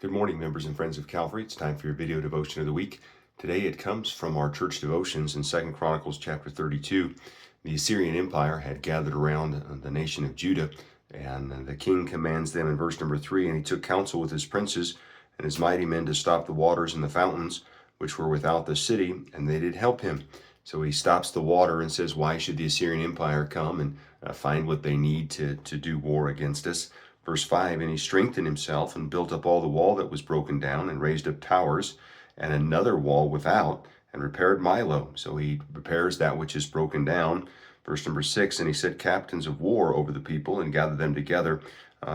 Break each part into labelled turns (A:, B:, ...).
A: Good morning, members and friends of Calvary. It's time for your video devotion of the week. Today it comes from our church devotions in 2 Chronicles chapter 32. The Assyrian Empire had gathered around the nation of Judah, and the king commands them in verse number 3, and he took counsel with his princes and his mighty men to stop the waters in the fountains which were without the city, and they did help him. So he stops the water and says, why should the Assyrian Empire come and find what they need to do war against us? Verse 5, and he strengthened himself and built up all the wall that was broken down and raised up towers and another wall without and repaired Milo. So he repairs that which is broken down. Verse number 6, and he set captains of war over the people and gathered them together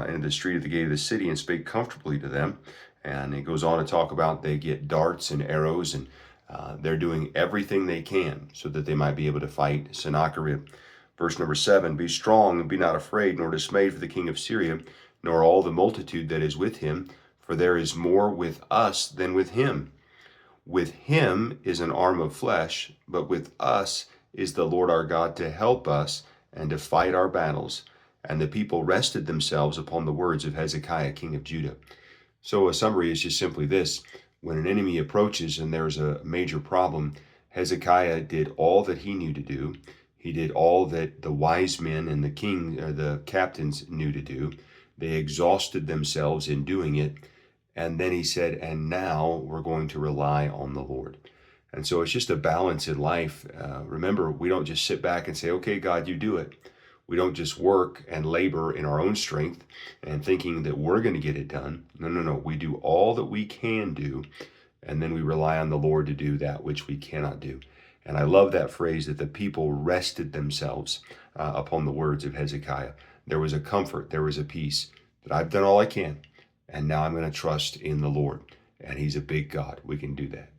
A: in the street of the gate of the city and spake comfortably to them. And he goes on to talk about they get darts and arrows, and they're doing everything they can so that they might be able to fight Sennacherib. Verse number 7, be strong and be not afraid nor dismayed for the king of Syria, nor all the multitude that is with him, for there is more with us than with him. With him is an arm of flesh, but with us is the Lord our God to help us and to fight our battles. And the people rested themselves upon the words of Hezekiah, king of Judah. So a summary is just simply this. When an enemy approaches and there's a major problem, Hezekiah did all that he knew to do. He did all that the wise men and the captains knew to do. They exhausted themselves in doing it. And then he said, and now we're going to rely on the Lord. And so it's just a balance in life. Remember, we don't just sit back and say, okay, God, you do it. We don't just work and labor in our own strength and thinking that we're going to get it done. No. We do all that we can do, and then we rely on the Lord to do that which we cannot do. And I love that phrase that the people rested themselves upon the words of Hezekiah. There was a comfort, there was a peace that I've done all I can, and now I'm going to trust in the Lord. And he's a big God. We can do that.